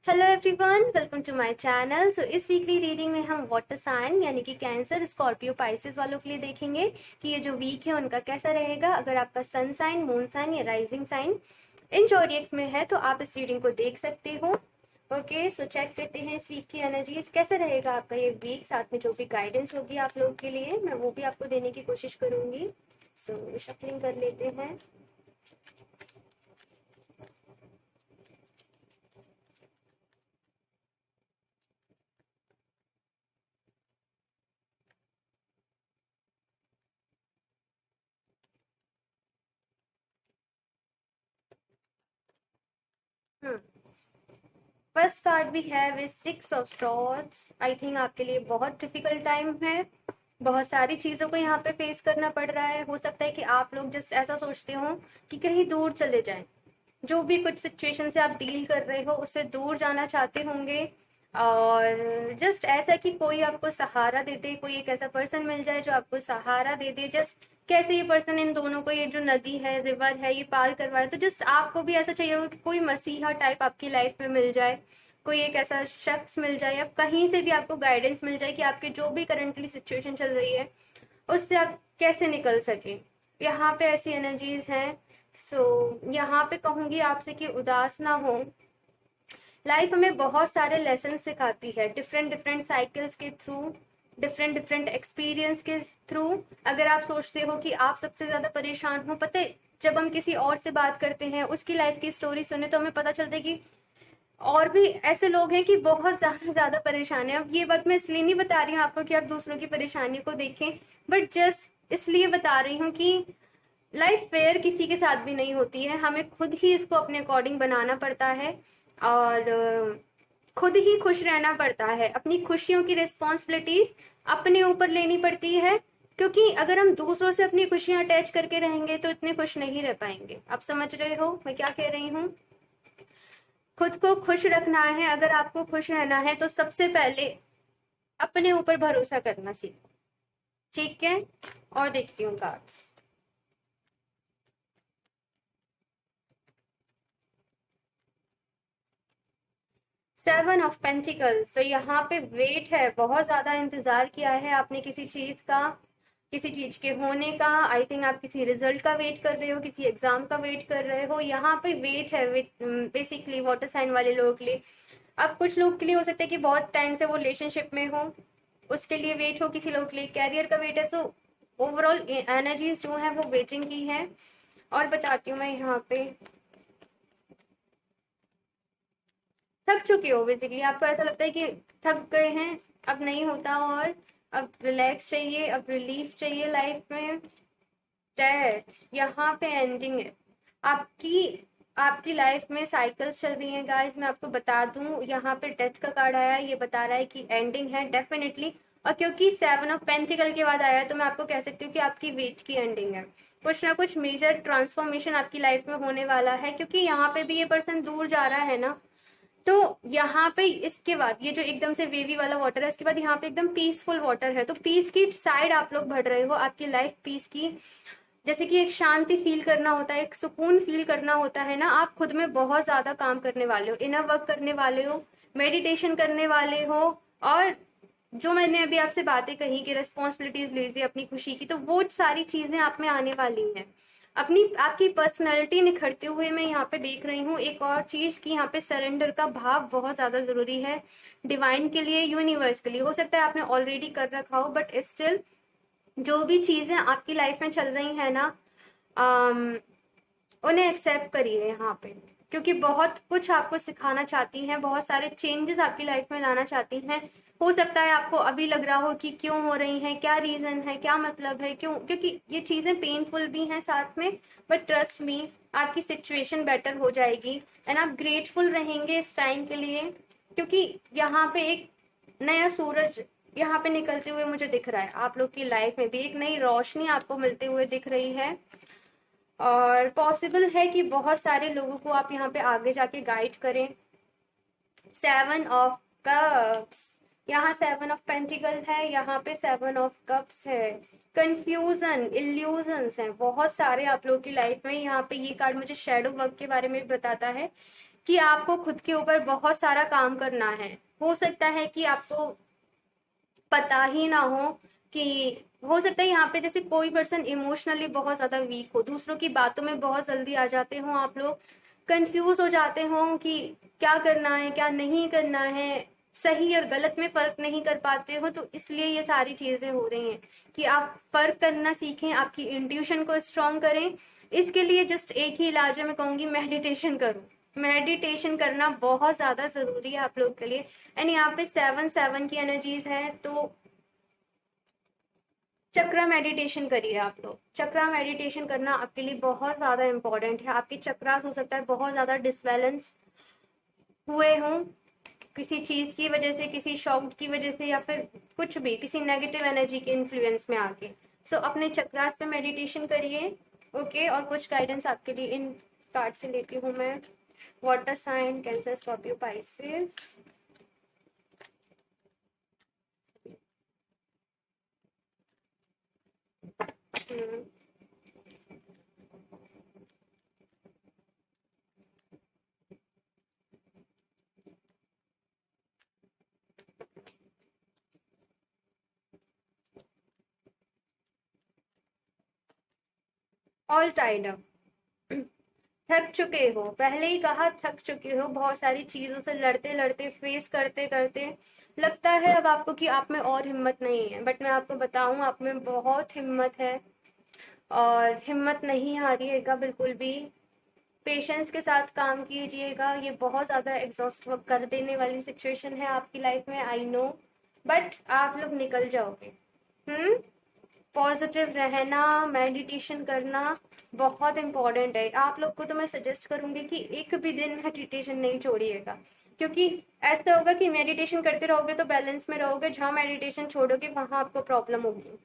Hello everyone, welcome to my channel. So इस weekly reading में हम वाटर साइन यानी कि कैंसर, स्कॉर्पियो, पाइसेस वालों के लिए देखेंगे कि ये जो वीक है उनका कैसा रहेगा। अगर आपका सन साइन, मून साइन या राइजिंग साइन इन जोडिएक्स में है तो आप इस रीडिंग को देख सकते हो। ओके, सो चेक करते हैं इस वीक की एनर्जीज कैसा रहेगा आपका ये वीक। साथ में जो भी गाइडेंस होगी आप लोग के लिए मैं वो भी आपको देने की कोशिश करूंगी। सो शफलिंग कर लेते हैं। फर्स्ट कार्ड भी है with 6 of swords. I think आपके लिए बहुत डिफिकल्ट टाइम है। बहुत सारी चीज़ों को यहाँ पे फेस करना पड़ रहा है। हो सकता है कि आप लोग जस्ट ऐसा सोचते हो कि कहीं दूर चले जाएं। जो भी कुछ सिचुएशन से आप डील कर रहे हो उससे दूर जाना चाहते होंगे, और जस्ट ऐसा कि कोई आपको सहारा दे दे, कोई एक ऐसा पर्सन मिल जाए जो आपको सहारा दे दे। जस्ट कैसे ये पर्सन इन दोनों को, ये जो नदी है, रिवर है, ये पार करवाए। तो जस्ट आपको भी ऐसा चाहिए होगा कि कोई मसीहा टाइप आपकी लाइफ में मिल जाए, कोई एक ऐसा शख्स मिल जाए, या कहीं से भी आपको गाइडेंस मिल जाए कि आपके जो भी करंटली सिचुएशन चल रही है उससे आप कैसे निकल सके। यहाँ पे ऐसी एनर्जीज हैं। यहाँ पे कहूंगी आपसे कि उदास ना हो। लाइफ हमें बहुत सारे लेसन सिखाती है, डिफरेंट डिफरेंट साइकिल्स के थ्रू, डिफरेंट डिफरेंट एक्सपीरियंस के थ्रू। अगर आप सोचते हो कि आप सबसे ज्यादा परेशान हो, पता है जब हम किसी और से बात करते हैं, उसकी लाइफ की स्टोरी सुने, तो हमें पता चलता है कि और भी ऐसे लोग हैं कि बहुत ज्यादा परेशान है। अब ये बात मैं इसलिए नहीं बता रही हूँ आपको कि आप दूसरों की परेशानी को देखें, बट जस्ट इसलिए बता रही हूँ कि लाइफ फेयर किसी के साथ भी नहीं होती है। हमें खुद ही इसको अपने अकॉर्डिंग बनाना पड़ता है, और खुद ही खुश रहना पड़ता है। अपनी खुशियों की रिस्पॉन्सिबिलिटीज अपने ऊपर लेनी पड़ती है, क्योंकि अगर हम दूसरों से अपनी खुशियां अटैच करके रहेंगे तो इतने खुश नहीं रह पाएंगे। आप समझ रहे हो मैं क्या कह रही हूँ। खुद को खुश रखना है, अगर आपको खुश रहना है तो सबसे पहले अपने ऊपर भरोसा करना सीखो। ठीक है, और देखती हूँ कार्ड्स। Seven of pentacles. तो यहाँ पे वेट है, बहुत ज्यादा इंतजार किया है आपने किसी चीज का, किसी चीज के होने का। आई थिंक आप किसी रिजल्ट का वेट कर रहे हो, किसी एग्जाम का वेट कर रहे हो। यहाँ पे वेट है बेसिकली वाटर साइन वाले लोगों के लिए। अब कुछ लोग के लिए हो सकता है कि बहुत टाइम से वो रिलेशनशिप में हो, उसके लिए वेट हो। किसी लोग के लिए कैरियर का वेट है। सो ओवरऑल एनर्जीज जो है वो वेटिंग की है। और बताती हूँ मैं यहाँ पे, थक चुके हो बेसिकली। आपको ऐसा लगता है कि थक गए हैं, अब नहीं होता, और अब रिलैक्स चाहिए, अब रिलीफ चाहिए लाइफ में। डेथ यहाँ पे एंडिंग है आपकी। आपकी लाइफ में साइकिल्स चल रही हैं गाइस, मैं आपको बता दूं। यहाँ पे डेथ का कार्ड आया है, ये बता रहा है कि एंडिंग है डेफिनेटली। और क्योंकि सेवन ऑफ पेंटिकल के बाद आया है तो मैं आपको कह सकती हूँ कि आपकी वेट की एंडिंग है। कुछ ना कुछ मेजर ट्रांसफॉर्मेशन आपकी लाइफ में होने वाला है, क्योंकि यहाँ पे भी ये पर्सन दूर जा रहा है ना। तो यहाँ पे इसके बाद ये जो एकदम से वेवी वाला वाटर है, इसके बाद यहाँ पे एकदम पीसफुल वाटर है। तो पीस की साइड आप लोग बढ़ रहे हो। आपकी लाइफ पीस की, जैसे कि एक शांति फील करना होता है, एक सुकून फील करना होता है ना। आप खुद में बहुत ज्यादा काम करने वाले हो, इनर वर्क करने वाले हो, मेडिटेशन करने वाले हो। और जो मैंने अभी आपसे बातें कही कि रिस्पॉन्सिबिलिटीज लीजिए अपनी खुशी की, तो वो सारी चीजें आप में आने वाली हैं। अपनी आपकी पर्सनैलिटी निखरते हुए मैं यहाँ पे देख रही हूँ। एक और चीज की यहाँ पे सरेंडर का भाव बहुत ज्यादा जरूरी है, डिवाइन के लिए, यूनिवर्स के लिए। हो सकता है आपने ऑलरेडी कर रखा हो, बट स्टिल जो भी चीजें आपकी लाइफ में चल रही है ना, उन्हें एक्सेप्ट करिए यहाँ पे, क्योंकि बहुत कुछ आपको सिखाना चाहती हैं, बहुत सारे चेंजेस आपकी लाइफ में लाना चाहती हैं। हो सकता है आपको अभी लग रहा हो कि क्यों हो रही हैं, क्या रीजन है, क्या मतलब है, क्यों, क्योंकि ये चीजें पेनफुल भी हैं साथ में। बट ट्रस्ट मी, आपकी सिचुएशन बेटर हो जाएगी, एंड आप ग्रेटफुल रहेंगे इस टाइम के लिए, क्योंकि यहाँ पे एक नया सूरज यहाँ पे निकलते हुए मुझे दिख रहा है। आप लोग की लाइफ में भी एक नई रोशनी आपको मिलते हुए दिख रही है, और पॉसिबल है कि बहुत सारे लोगों को आप यहाँ पे आगे जाके गाइड करें। सेवन ऑफ कप्स, यहाँ सेवन ऑफ पेंटिकल है, यहाँ पे सेवन ऑफ कप्स है। कंफ्यूजन, इल्यूजन्स हैं बहुत सारे आप लोगों की लाइफ में। यहाँ पे ये कार्ड मुझे शेडो वर्क के बारे में भी बताता है कि आपको खुद के ऊपर बहुत सारा काम करना है। हो सकता है कि आपको पता ही ना हो कि हो सकता है यहाँ पे जैसे कोई पर्सन इमोशनली बहुत ज्यादा वीक हो, दूसरों की बातों में बहुत जल्दी आ जाते हो, आप लोग कंफ्यूज हो जाते हो कि क्या करना है क्या नहीं करना है, सही और गलत में फर्क नहीं कर पाते हो। तो इसलिए ये सारी चीजें हो रही हैं कि आप फर्क करना सीखें, आपकी इंट्यूशन को स्ट्रॉन्ग करें। इसके लिए जस्ट एक ही इलाज है, मैं कहूंगी मेडिटेशन करो। मेडिटेशन करना बहुत ज्यादा जरूरी है आप लोग के लिए। एंड यहाँ पे 7-7 की एनर्जीज है, तो चक्रा मेडिटेशन करिए आप लोग। चक्रा मेडिटेशन करना आपके लिए बहुत ज्यादा इंपॉर्टेंट है। आपके चक्रास हो सकता है बहुत ज्यादा डिसबैलेंस हुए हों किसी चीज की वजह से, किसी शॉक की वजह से, या फिर कुछ भी किसी नेगेटिव एनर्जी के इन्फ्लुएंस में आके। सो अपने चक्रास पे मेडिटेशन करिए। ओके, और कुछ गाइडेंस आपके लिए इन कार्ड से लेती हूँ मैं। Water sign, Cancer, Scorpio, Pisces. All tied up, थक चुके हो, पहले ही कहा थक चुके हो बहुत सारी चीजों से लड़ते लड़ते, फेस करते करते। लगता है अब आपको कि आप में और हिम्मत नहीं है, बट मैं आपको बताऊं आप में बहुत हिम्मत है, और हिम्मत नहीं हारिएगा बिल्कुल भी। पेशेंस के साथ काम कीजिएगा। ये बहुत ज़्यादा एग्जॉस्ट कर देने वाली सिचुएशन है आपकी लाइफ में, आई नो, बट आप लोग निकल जाओगे। पॉजिटिव रहना, मेडिटेशन करना बहुत इंपॉर्टेंट है। आप लोग को तो मैं सजेस्ट करूंगी कि एक भी दिन मेडिटेशन नहीं छोड़िएगा, क्योंकि ऐसा होगा कि मेडिटेशन करते रहोगे तो बैलेंस में रहोगे, जहाँ मेडिटेशन छोड़ोगे वहां आपको प्रॉब्लम होगी।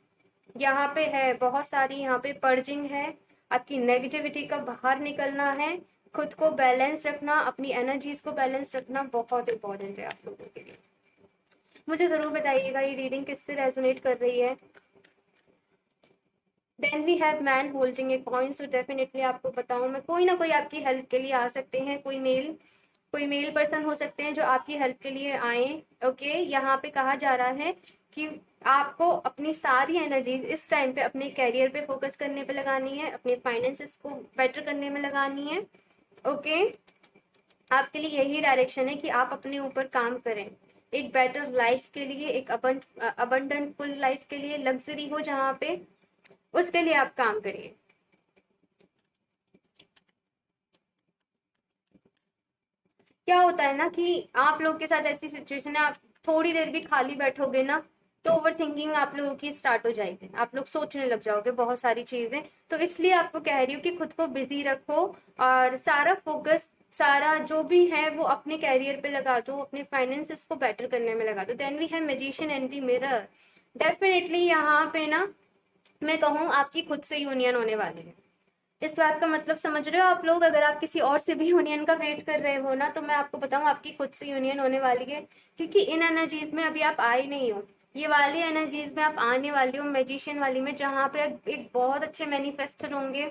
यहाँ पे है बहुत सारी, यहाँ पे पर्जिंग है, आपकी नेगेटिविटी का बाहर निकलना है। खुद को बैलेंस रखना, अपनी एनर्जीज को बैलेंस रखना बहुत इंपॉर्टेंट है आप लोगों के लिए। मुझे जरूर बताइएगा ये रीडिंग किससे रेजोनेट कर रही है। Then we have man holding a coin, so definitely आपको बताऊं मैं, कोई ना कोई आपकी हेल्प के लिए आ सकते हैं। कोई मेल पर्सन हो सकते हैं जो आपकी हेल्प के लिए आए। ओके, यहाँ पे कहा जा रहा है कि आपको अपनी सारी एनर्जीज इस टाइम पे अपने कैरियर पे फोकस करने पे लगानी है, अपने फाइनेंसेस को बेटर करने में लगानी है। ओके, आपके लिए यही डायरेक्शन है कि आप अपने ऊपर काम करें, एक बेटर लाइफ के लिए, एक अबंडेंट फुल लाइफ के लिए, लग्जरी हो जहाँ पे, उसके लिए आप काम करिए। क्या होता है ना कि आप लोग के साथ ऐसी सिचुएशन है, आप थोड़ी देर भी खाली बैठोगे ना तो ओवर थिंकिंग आप लोगों की स्टार्ट हो जाएगी, आप लोग सोचने लग जाओगे बहुत सारी चीजें। तो इसलिए आपको कह रही हूँ कि खुद को बिजी रखो, और सारा फोकस, सारा जो भी है वो अपने कैरियर पे लगा दो, अपने फाइनेंसेस को बेटर करने में लगा दो। Then we have magician and the mirror. Definitely यहाँ पे ना मैं कहूँ आपकी खुद से यूनियन होने वाली है। इस बात का मतलब समझ रहे हो आप लोग? अगर आप किसी और से भी यूनियन का वेट कर रहे हो ना, तो मैं आपको बताऊं आपकी खुद से यूनियन होने वाली है, क्योंकि इन एनर्जीज में अभी आप आए नहीं हो। ये वाली एनर्जीज में आप आने वाली हो, मैजिशियन वाली में, जहाँ पे एक बहुत अच्छे मैनिफेस्टर होंगे,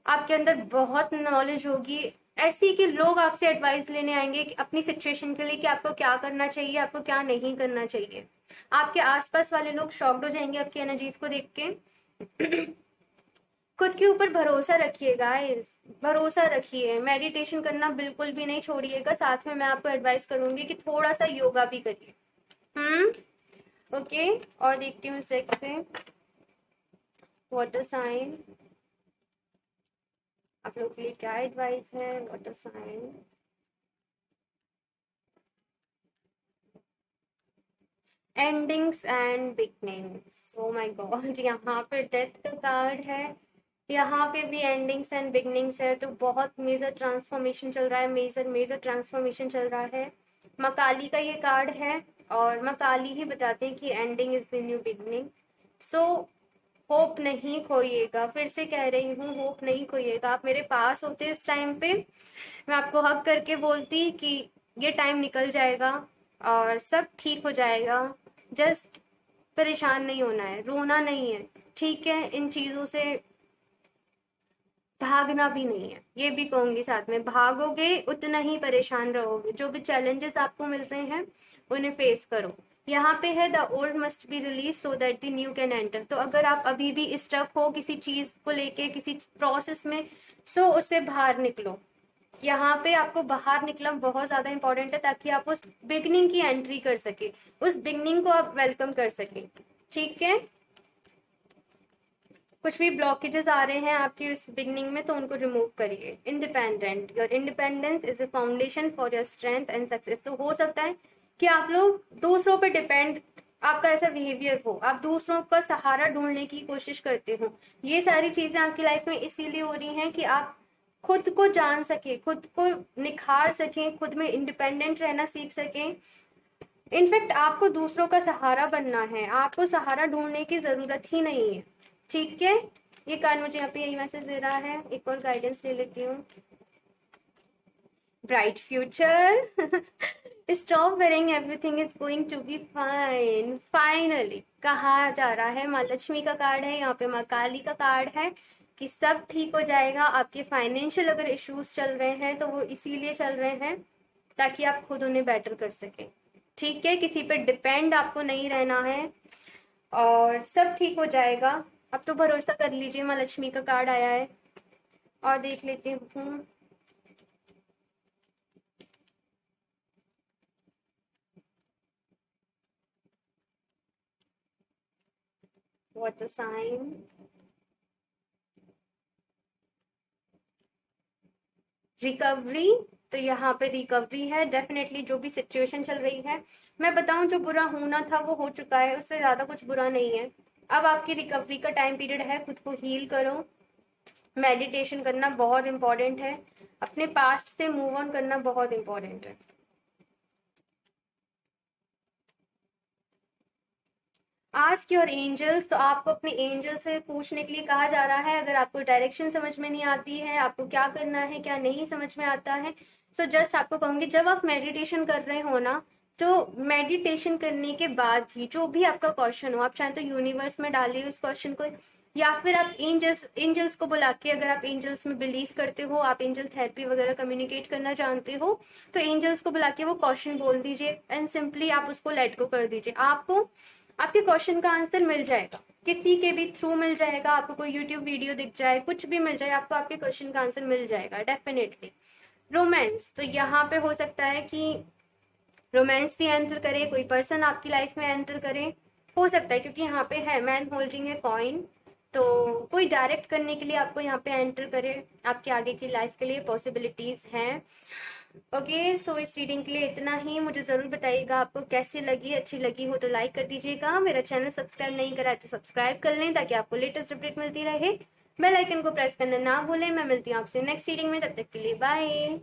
आपके अंदर बहुत नॉलेज होगी, ऐसी कि लोग आपसे एडवाइस लेने आएंगे कि अपनी सिचुएशन के लिए कि आपको क्या करना चाहिए, आपको क्या नहीं करना चाहिए। आपके आसपास वाले लोग शॉक्ड हो जाएंगे आपकी एनर्जीज को देख के। खुद के ऊपर भरोसा रखिए गाइस, भरोसा रखिए। मेडिटेशन करना बिल्कुल भी नहीं छोड़िएगा। साथ में मैं आपको एडवाइस करूंगी कि थोड़ा सा योगा भी करिए। ओके, और देखती हूँ सेक्स से। वाटर साइन, आप लोग के लिए क्या एडवाइस है? Water sign, endings and beginnings. Oh my God, यहाँ पे डेथ का कार्ड है, यहाँ पे भी एंडिंग्स एंड बिगनिंग्स है। तो बहुत मेजर ट्रांसफॉर्मेशन चल रहा है, मेजर मेजर ट्रांसफॉर्मेशन चल रहा है। मकाली का ये कार्ड है, और मकाली ही बताते हैं कि ending is the new beginning. So hope नहीं खोइएगा, फिर से कह रही हूँ, होप नहीं खोइएगा। आप मेरे पास होते इस टाइम पे, मैं आपको हक करके बोलती कि ये टाइम निकल जाएगा और सब ठीक हो जाएगा। जस्ट परेशान नहीं होना है, रोना नहीं है, ठीक है? इन चीज़ों से भागना भी नहीं है, ये भी कहूंगी साथ में, भागोगे उतना ही परेशान रहोगे। जो भी चैलेंजेस आपको मिल रहे हैं उन्हें फेस करो। यहाँ पे है the old must be release so that the new can enter. तो अगर आप अभी भी स्टक हो किसी चीज को लेके, किसी प्रोसेस में, सो उससे बाहर निकलो। यहाँ पे आपको बाहर निकलना बहुत ज्यादा इंपॉर्टेंट है, ताकि आप उस बिगनिंग की एंट्री कर सके, उस बिगनिंग को आप वेलकम कर सके। ठीक है, कुछ भी ब्लॉकेजेस आ रहे हैं आपकी इस बिगनिंग में तो उनको रिमूव करिए। Independent, your independence is a foundation for your strength and success. तो हो सकता है कि आप लोग दूसरों पे डिपेंड, आपका ऐसा बिहेवियर हो, आप दूसरों का सहारा ढूंढने की कोशिश करते हो। ये सारी चीजें आपकी लाइफ में इसीलिए हो रही हैं कि आप खुद को जान सके, खुद को निखार सकें, खुद में इंडिपेंडेंट रहना सीख सकें। इनफैक्ट आपको दूसरों का सहारा बनना है, आपको सहारा ढूंढने की जरूरत ही नहीं है। ठीक है, ये कार्ड मुझे यहाँ पे यही मैसेज दे रहा है। एक और गाइडेंस ले लेती हूँ। Bright future, stop worrying, everything is going to be fine. Finally कहा जा रहा है, माँ लक्ष्मी का कार्ड है, यहाँ पे माँ काली का कार्ड है कि सब ठीक हो जाएगा। आपके फाइनेंशियल अगर इश्यूज चल रहे हैं तो वो इसीलिए चल रहे हैं ताकि आप खुद उन्हें बेटर कर सकें। ठीक है, किसी पे डिपेंड आपको नहीं रहना है और सब ठीक हो जाएगा। अब तो भरोसा कर लीजिए, माँ लक्ष्मी का कार्ड आया है। और देख लेती हूँ, व्हाट अ साइन। रिकवरी, तो यहाँ पे रिकवरी है डेफिनेटली। जो भी सिचुएशन चल रही है, मैं बताऊं, जो बुरा होना था वो हो चुका है, उससे ज्यादा कुछ बुरा नहीं है। अब आपकी रिकवरी का टाइम पीरियड है, खुद को हील करो। मेडिटेशन करना बहुत इंपॉर्टेंट है, अपने पास्ट से मूव ऑन करना बहुत इंपॉर्टेंट है। आस्क योर एंजल्स, तो आपको अपने एंजल से पूछने के लिए कहा जा रहा है। अगर आपको डायरेक्शन समझ में नहीं आती है, आपको क्या करना है क्या नहीं समझ में आता है, सो जस्ट आपको कहूंगी, जब आप मेडिटेशन कर रहे हो ना, तो मेडिटेशन करने के बाद ही जो भी आपका क्वेश्चन हो, आप चाहे तो यूनिवर्स में डालिए उस क्वेश्चन को, या फिर आप एंजल्स को बुला के, अगर आप एंजल्स में बिलीव करते हो, आप एंजल थेरेपी वगैरह कम्युनिकेट करना जानते हो, तो एंजल्स को बुला के वो क्वेश्चन बोल दीजिए एंड सिंपली आप उसको लेट गो कर दीजिए। आपको आपके क्वेश्चन का आंसर मिल जाएगा, किसी के भी थ्रू मिल जाएगा। आपको कोई यूट्यूब वीडियो दिख जाए, कुछ भी मिल जाए, आपको आपके क्वेश्चन का आंसर मिल जाएगा डेफिनेटली। रोमांस, तो यहाँ पे हो सकता है कि रोमांस भी एंटर करे, कोई पर्सन आपकी लाइफ में एंटर करे, हो सकता है, क्योंकि यहाँ पे है मैन होल्डिंग ए कॉइन, तो कोई डायरेक्ट करने के लिए आपको यहाँ पे एंटर करे, आपके आगे की लाइफ के लिए पॉसिबिलिटीज हैं। ओके, सो इस रीडिंग के लिए इतना ही। मुझे जरूर बताइएगा आपको कैसी लगी, अच्छी लगी हो तो लाइक कर दीजिएगा। मेरा चैनल सब्सक्राइब नहीं करा है तो सब्सक्राइब कर लें ताकि आपको लेटेस्ट अपडेट मिलती रहे। बेल आइकन को प्रेस करना ना भूलें। मैं मिलती हूँ आपसे नेक्स्ट रीडिंग में, तब तक के लिए बाय।